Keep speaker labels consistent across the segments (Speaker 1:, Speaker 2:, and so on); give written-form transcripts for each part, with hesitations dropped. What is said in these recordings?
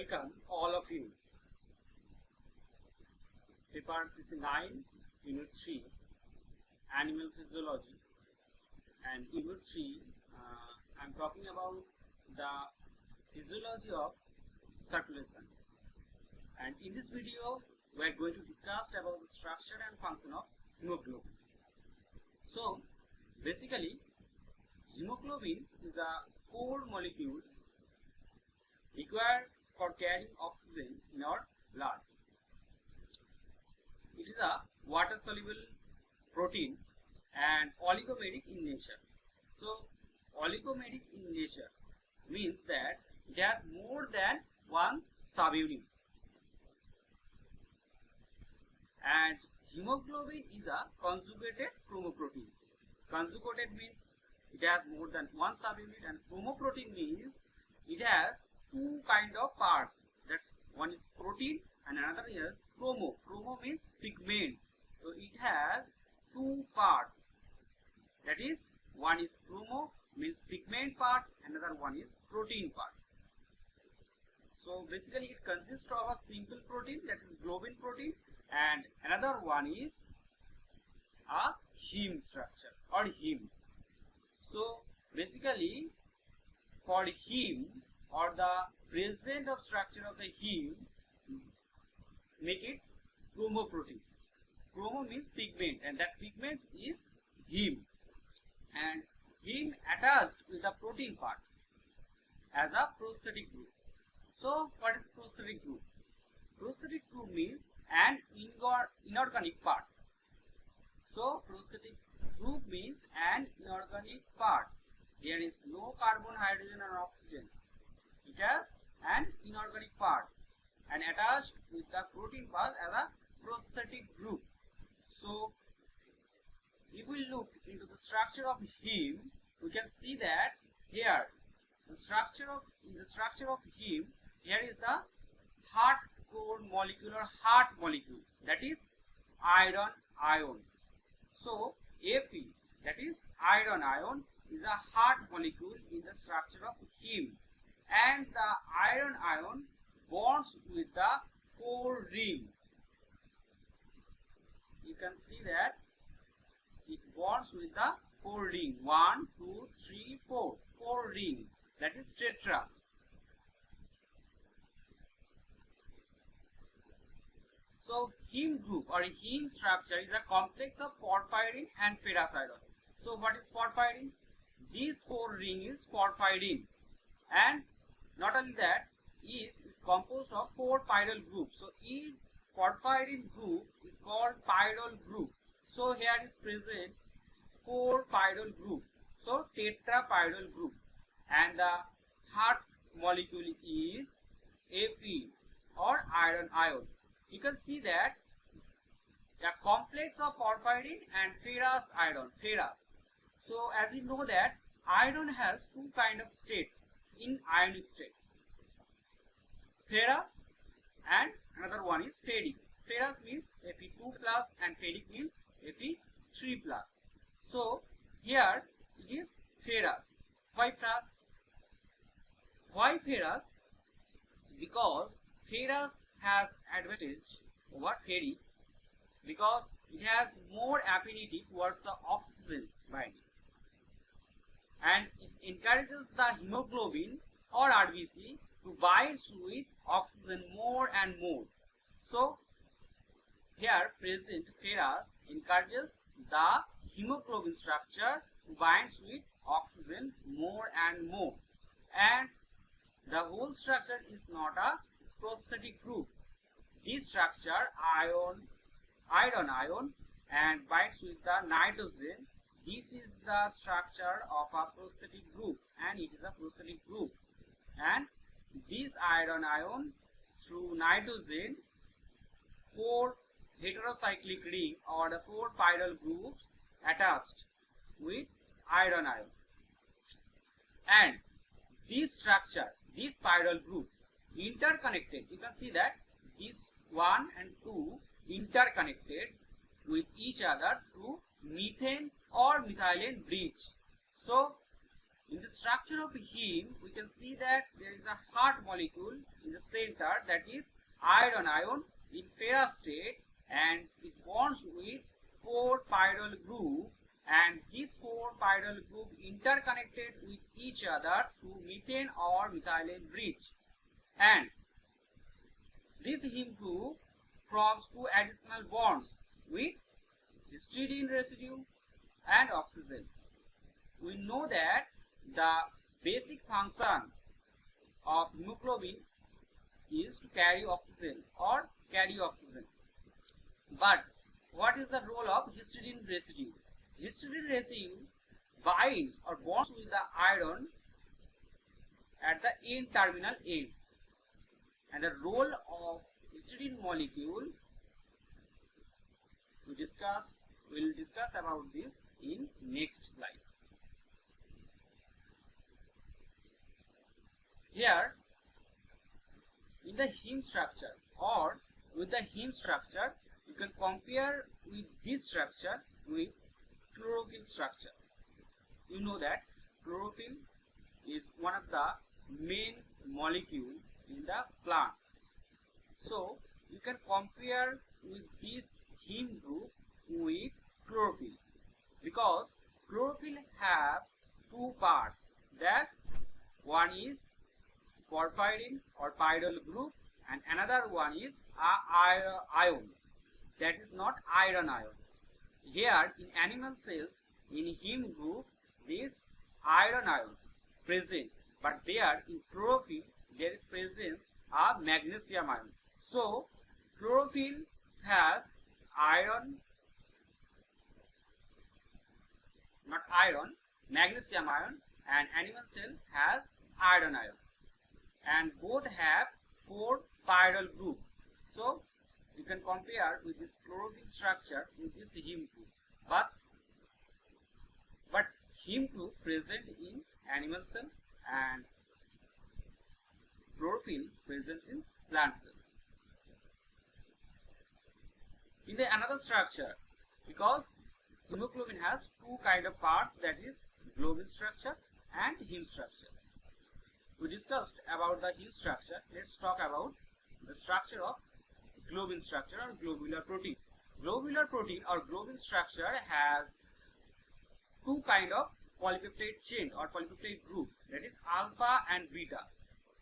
Speaker 1: welcome all of you. Paper CC9, Unit 3, Animal Physiology, and Unit 3, I'm talking about the physiology of circulation. And in this video, we are going to discuss about the structure and function of hemoglobin. So, basically, hemoglobin is a core molecule required for carrying oxygen in our blood. It is a water-soluble protein and oligomeric in nature. So, oligomeric in nature means that it has more than one subunits. And hemoglobin is a conjugated chromoprotein. Conjugated means it has more than one subunit, and chromoprotein means it has two kind of parts. That's one is protein and another is chromo. Chromo means pigment. So it has two parts. That is, one is chromo means pigment part, another one is protein part. So basically it consists of a simple protein, that is globin protein, and another one is a heme structure or heme. So basically for heme or the present of structure of the heme make it chromoprotein. Chromo means pigment, and that pigment is heme, and heme attached with the protein part as a prosthetic group. So what is prosthetic group? Prosthetic group means an inorganic part. So prosthetic group means an inorganic part. There is no carbon, hydrogen or oxygen. It has an inorganic part and attached with the protein part as a prosthetic group. So if we look into the structure of heme, we can see that here in the structure of heme, here is the hardcore molecule or heart molecule, that is iron ion. So Fe, that is iron ion, is a heart molecule in the structure of heme, and the iron ion bonds with the core ring. You can see that it bonds with the core ring. 1, 2, 3, 4. Core ring, that is tetra. So heme group or heme structure is a complex of porphyrin and ferrous iron. So what is porphyrin? This core ring is porphyrin, and not only that, is composed of 4 pyrrole groups. So each porphyrin group is called pyrrole group. So here is present 4 pyrrole group. So tetrapyrrole group, and the heart molecule is Fe or iron ion. You can see that a complex of porphyrin and ferrous iron. Ferrous. So as we know that iron has two kind of state in ionic state. Ferrous and another one is ferric. Ferrous means Fe2 plus and ferric means Fe3 plus. So here it is ferrous. Why ferrous? Why ferrous? Because ferrous has advantage over ferric because it has more affinity towards the oxygen binding, and it encourages the hemoglobin or RBC to bind with oxygen more and more. So here present ferrous encourages the hemoglobin structure to bind with oxygen more and more, and the whole structure is not a prosthetic group. This structure iron ion and binds with the nitrogen. This is the structure of a prosthetic group, and it is a prosthetic group. And this iron ion through nitrogen, 4 heterocyclic ring or the 4 pyrrole groups attached with iron ion, and this structure, this pyrrole group interconnected. You can see that this 1 and 2 interconnected with each other through methane or methylene bridge. So In the structure of heme, we can see that there is a heart molecule in the center, that is iron ion in ferrous state, and it bonds with 4 chiral group, and these 4 chiral group interconnected with each other through methane or methylene bridge, and this heme group forms 2 additional bonds with histidine residue and oxygen. We know that the basic function of hemoglobin is to carry oxygen or carry oxygen. But what is the role of histidine residue? Histidine residue binds or bonds with the iron at the end terminal ends, and the role of histidine molecule we will discuss about this in next slide. Here in the heme structure or with the heme structure, you can compare with this structure with chlorophyll structure. You know that chlorophyll is one of the main molecule in the plants. So you can compare with this heme group with chlorophyll, because chlorophyll have 2 parts. That's one is porphyrin or pyral group, and another one is ion, that is not iron ion. Here in animal cells, in heme group, this iron ion present, but there in chlorophyll there is presence of magnesium ion. So chlorophyll has magnesium ion, and animal cell has iron ion, and both have 4 chiral group. So you can compare with this chlorophyll structure with this heme group, but heme group present in animal cell and chlorophyll present in plant cell. In the another structure, because hemoglobin has 2 kind of parts, that is globin structure and heme structure. We discussed about the heme structure. Let's talk about the structure of globin structure or globular protein. Globular protein or globin structure has 2 kind of polypeptide chain or polypeptide group, that is alpha and beta,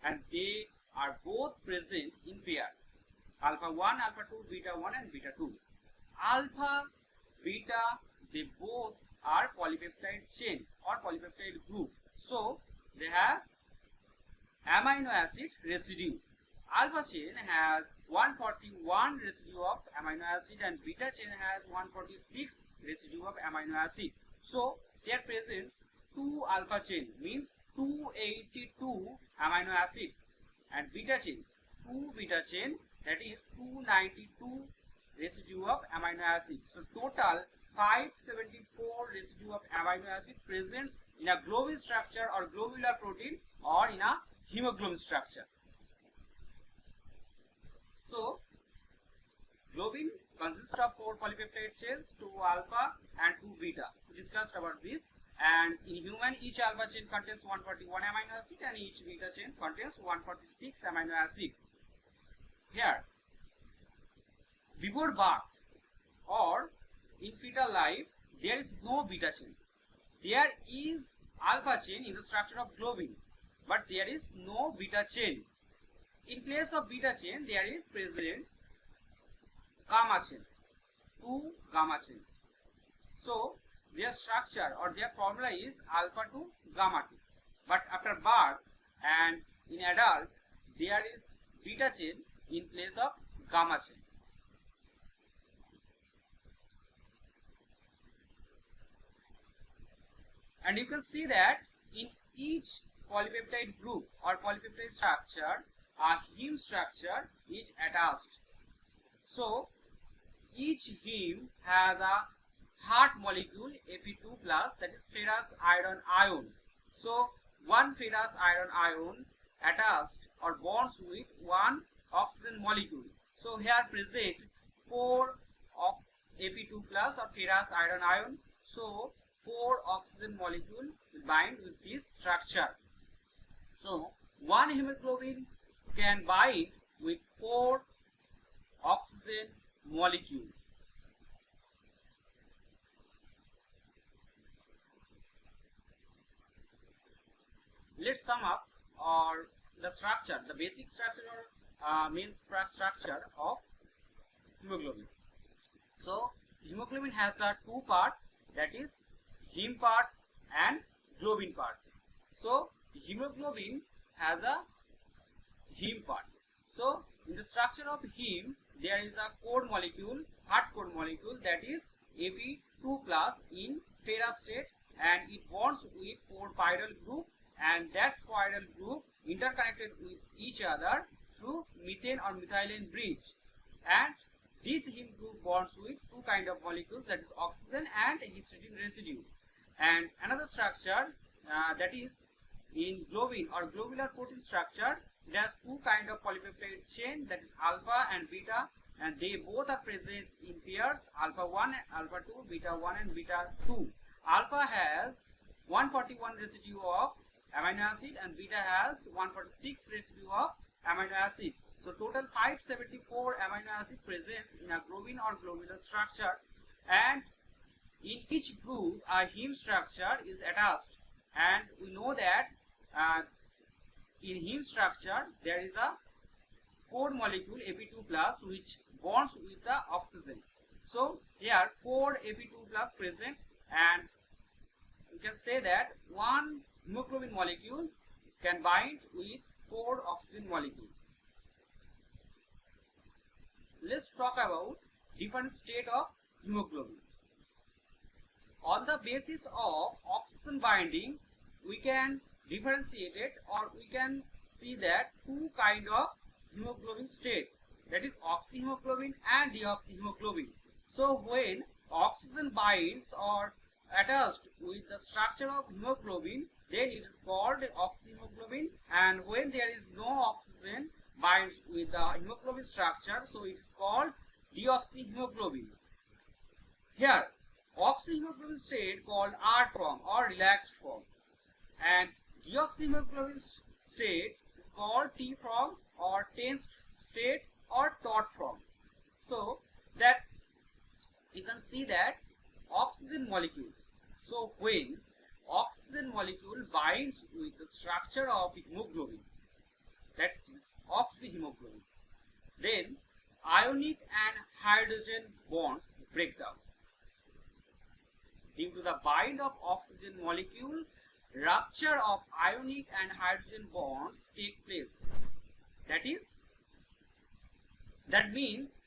Speaker 1: and they are both present in pair, alpha 1, alpha 2, beta 1 and beta 2. Alpha, beta, they both are polypeptide chain or polypeptide group, so they have amino acid residue. Alpha chain has 141 residue of amino acid and beta chain has 146 residue of amino acid. So their presence 2 alpha chain means 282 amino acids, and beta chain 2 beta chain, that is 292 residue of amino acid. So total 574 residue of amino acid presents in a globin structure or globular protein or in a hemoglobin structure. So globin consists of 4 polypeptide chains, 2 alpha and 2 beta. We discussed about this, and in human each alpha chain contains 141 amino acid and each beta chain contains 146 amino acids. Here, before birth or in fetal life, there is no beta chain. There is alpha chain in the structure of globin, but there is no beta chain. In place of beta chain, there is present gamma chain, 2 gamma chain. So their structure or their formula is alpha to gamma 2. But after birth and in adult, there is beta chain in place of gamma chain. And you can see that in each polypeptide group or polypeptide structure, a heme structure is attached. So each heme has a heart molecule Fe2+, that is ferrous iron ion. So one ferrous iron ion attached or bonds with one oxygen molecule. So here present 4 of Fe2+ or ferrous iron ion. So 4 oxygen molecule will bind with this structure. So one hemoglobin can bind with 4 oxygen molecule. Let's sum up or the structure, the basic structure means structure of hemoglobin. So hemoglobin has two parts, that is heme parts and globin parts. So hemoglobin has a heme part. So in the structure of heme there is a core molecule, hard core molecule, that is Ap2 plus in para state, and it bonds with 4 chiral group, and that chiral group interconnected with each other through methane or methylene bridge, and this heme group bonds with 2 kind of molecules, that is oxygen and histidine residue. And another structure that is in globin or globular protein structure, it has 2 kind of polypeptide chain, that is alpha and beta, and they both are present in pairs, alpha 1 and alpha 2, beta 1 and beta 2. Alpha has 141 residue of amino acid and beta has 146 residue of amino acids. So total 574 amino acid presents in a globin or globular structure, and in each group a heme structure is attached, and we know that in heme structure there is a core molecule Ap2 plus which bonds with the oxygen. So here 4 Ap2 plus present, and you can say that one hemoglobin molecule can bind with 4 oxygen molecules. Let's talk about different state of hemoglobin. On the basis of oxygen binding, we can differentiate it, or we can see that 2 kind of hemoglobin state, that is oxyhemoglobin and deoxyhemoglobin. So when oxygen binds or attached with the structure of hemoglobin, then it is called oxyhemoglobin, and when there is no oxygen binds with the hemoglobin structure, so it is called deoxyhemoglobin. Here oxyhemoglobin state called R form or relaxed form, and deoxyhemoglobin state is called T form or tensed state or taut form. So that you can see that oxygen molecule, so when oxygen molecule binds with the structure of hemoglobin, that is oxyhemoglobin, then ionic and hydrogen bonds break down. Due to the bind of oxygen molecule, rupture of ionic and hydrogen bonds take place. That means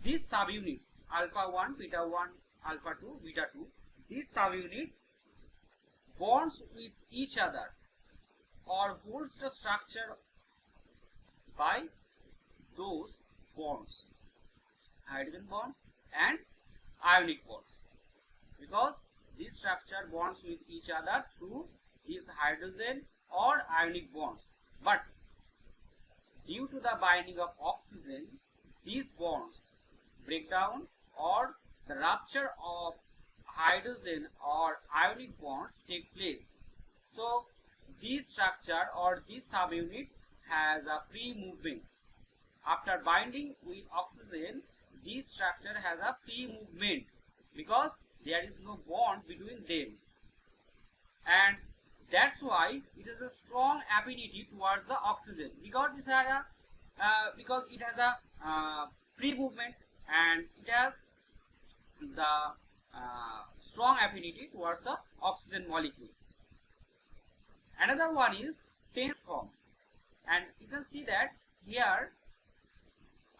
Speaker 1: these subunits alpha 1, beta 1, alpha 2, beta 2, these subunits bonds with each other or holds the structure by those bonds, hydrogen bonds and ionic bonds, because this structure bonds with each other through these hydrogen or ionic bonds. But due to the binding of oxygen, these bonds break down, or the rupture of hydrogen or ionic bonds take place. So this structure or this subunit has a free movement. After binding with oxygen, this structure has a free movement because there is no bond between them, and that's why it has a strong affinity towards the oxygen, because it has a free movement and it has the strong affinity towards the oxygen molecule. Another one is tense form, and you can see that here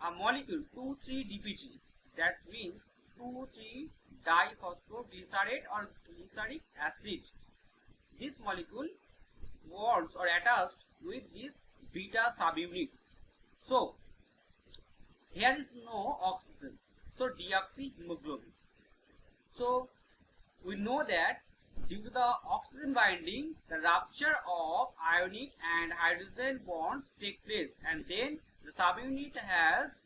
Speaker 1: a molecule 2,3-DPG, that means 2,3-diphosphodiesterate or glyceric acid. This molecule bonds or attached with these beta subunits. So here is no oxygen, so deoxyhemoglobin. So we know that due to the oxygen binding, the rupture of ionic and hydrogen bonds take place, and then the subunit has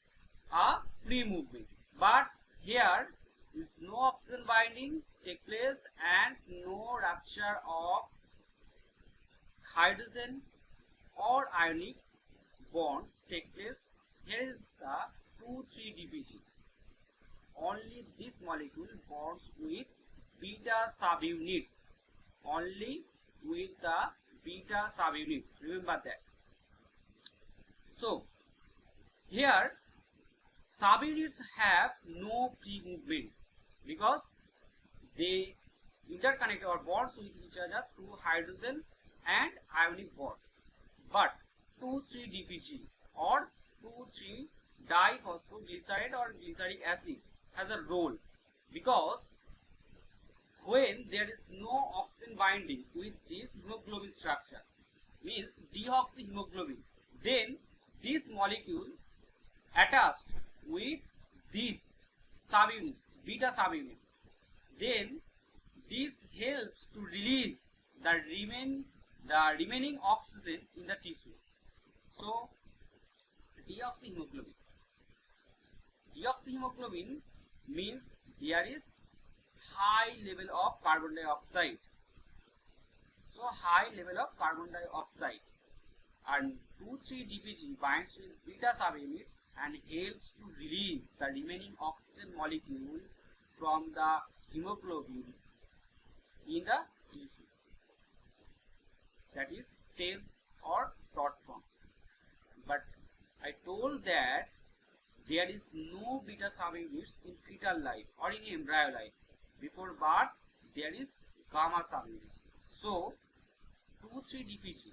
Speaker 1: a free movement. But here is no oxygen binding take place and no rupture of hydrogen or ionic bonds take place. Here is the 2,3-DPG. Only this molecule bonds with beta subunits. Only with the beta subunits. Remember that. So here subunits have no free movement because they interconnect or bonds with each other through hydrogen and ionic bonds. But 2,3-DPG or 2,3-diphosphoglyceride or glyceric acid has a role, because when there is no oxygen binding with this hemoglobin structure, means deoxyhemoglobin, then this molecule attached with these subunits, beta subunits, then this helps to release the remaining oxygen in the tissue. So deoxyhemoglobin means there is high level of carbon dioxide. So high level of carbon dioxide, and 2,3-DPG binds with beta subunits and helps to release the remaining oxygen molecule from the hemoglobin in the tissue. That is tensed or taut form. But I told that there is no beta subunits in fetal life or in embryo life. Before birth, there is gamma subunits. So 2,3-DPG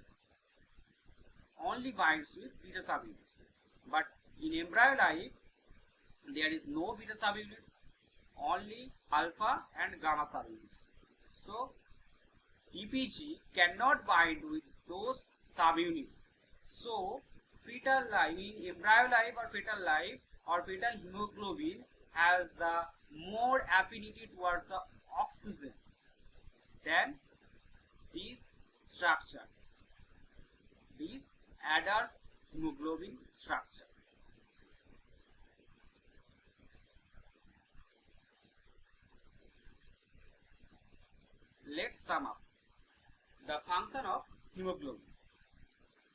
Speaker 1: only binds with beta subunits. But in embryo life, there is no beta subunits, only alpha and gamma subunits. So DPG cannot bind with those subunits. So fetal life, in embryo life or fetal hemoglobin has the more affinity towards the oxygen than this structure, this adult hemoglobin structure. Let's sum up the function of hemoglobin.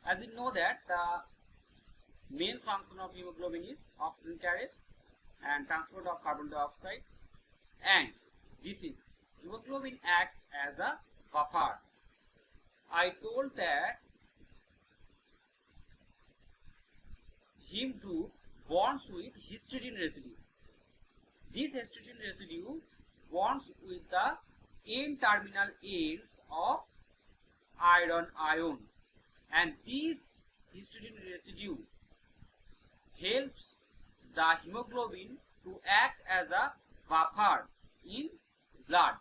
Speaker 1: As you know that the main function of hemoglobin is oxygen carriage and transport of carbon dioxide, and this is hemoglobin acts as a buffer. I told that heme group bonds with histidine residue. This histidine residue bonds with the N-terminal ends of iron ion, and this histidine residue helps the hemoglobin to act as a buffer in blood,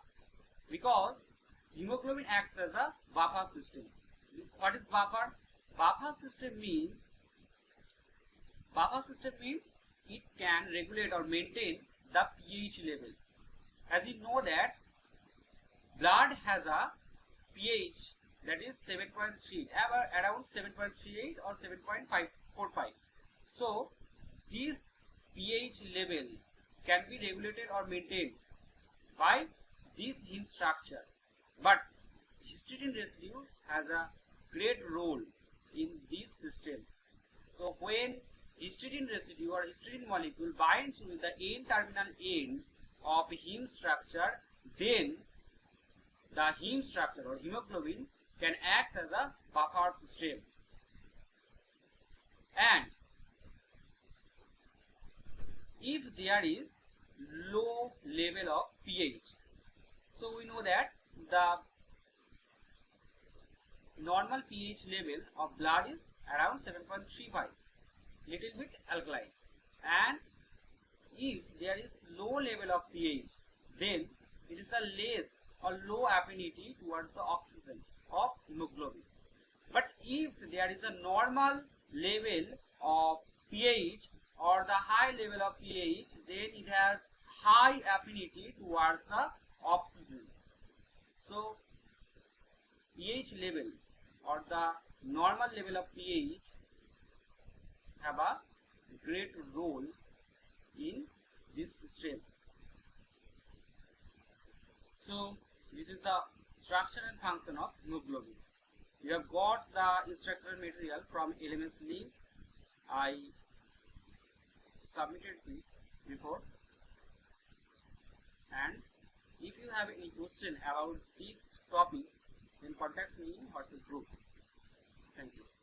Speaker 1: because hemoglobin acts as a buffer system. What is buffer? Buffer system means it can regulate or maintain the pH level. As you know that blood has a pH that is 7.3, around 7.38 or 7.545. So this pH level can be regulated or maintained by this heme structure, but histidine residue has a great role in this system. So when histidine residue or histidine molecule binds with the N-terminal ends of heme structure, then the heme structure or hemoglobin can act as a buffer system. And if there is low level of pH, so we know that the normal pH level of blood is around 7.35, little bit alkaline, and if there is low level of pH, then it is a less or low affinity towards the oxygen of hemoglobin. But if there is a normal level of pH or the high level of pH, then it has high affinity towards the oxygen. So pH level or the normal level of pH have a great role in this system. So this is the structure and function of hemoglobin. You have got the instructional material from LMS link. I submitted this before, and if you have any question about these topics, then contact me in WhatsApp group. Thank you.